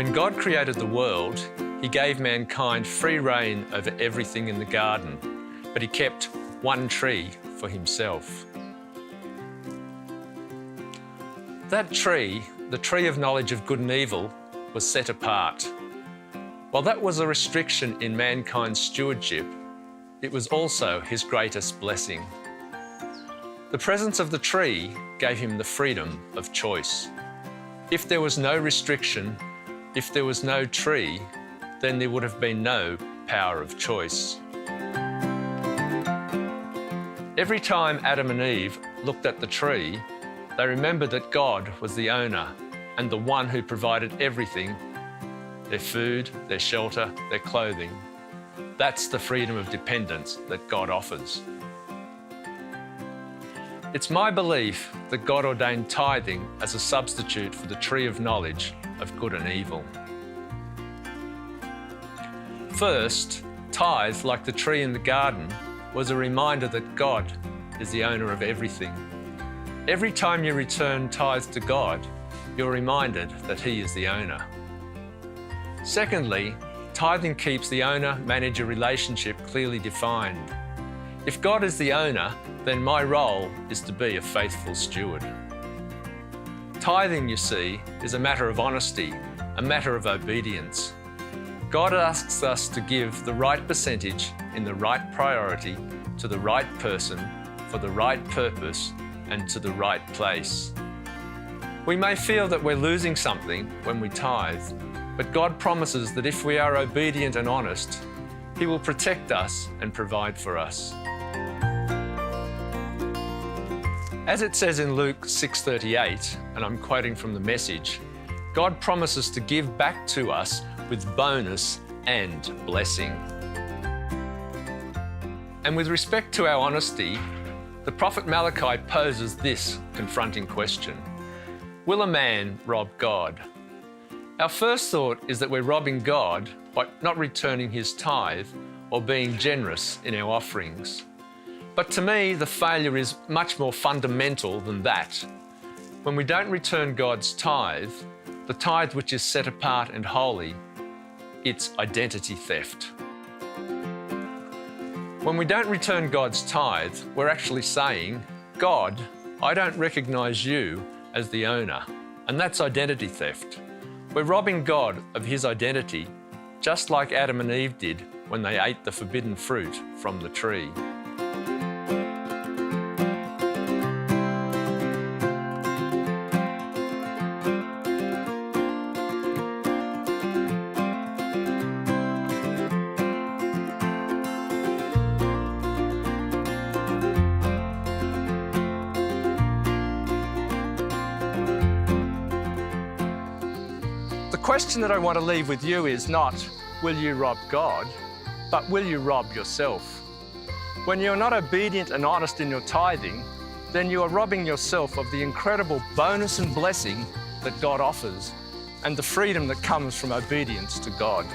When God created the world, He gave mankind free rein over everything in the garden, but He kept one tree for Himself. That tree, the tree of knowledge of good and evil, was set apart. While that was a restriction in mankind's stewardship, it was also His greatest blessing. The presence of the tree gave Him the freedom of choice. If there was no restriction, if there was no tree, then there would have been no power of choice. Every time Adam and Eve looked at the tree, they remembered that God was the owner and the one who provided everything: their food, their shelter, their clothing. That's the freedom of dependence that God offers. It's my belief that God ordained tithing as a substitute for the tree of knowledge of good and evil. First, tithe, like the tree in the garden, was a reminder that God is the owner of everything. Every time you return tithe to God, you're reminded that He is the owner. Secondly, tithing keeps the owner-manager relationship clearly defined. If God is the owner, then my role is to be a faithful steward. Tithing, you see, is a matter of honesty, a matter of obedience. God asks us to give the right percentage in the right priority to the right person for the right purpose and to the right place. We may feel that we're losing something when we tithe, but God promises that if we are obedient and honest, He will protect us and provide for us. As it says in Luke 6:38, and I'm quoting from the Message, God promises to give back to us with bonus and blessing. And with respect to our honesty, the prophet Malachi poses this confronting question: will a man rob God? Our first thought is that we're robbing God by not returning His tithe or being generous in our offerings. But to me, the failure is much more fundamental than that. When we don't return God's tithe, the tithe which is set apart and holy, it's identity theft. When we don't return God's tithe, we're actually saying, God, I don't recognise you as the owner, and that's identity theft. We're robbing God of His identity, just like Adam and Eve did when they ate the forbidden fruit from the tree. The question that I want to leave with you is not, will you rob God, but will you rob yourself? When you're not obedient and honest in your tithing, then you are robbing yourself of the incredible bonus and blessing that God offers and the freedom that comes from obedience to God.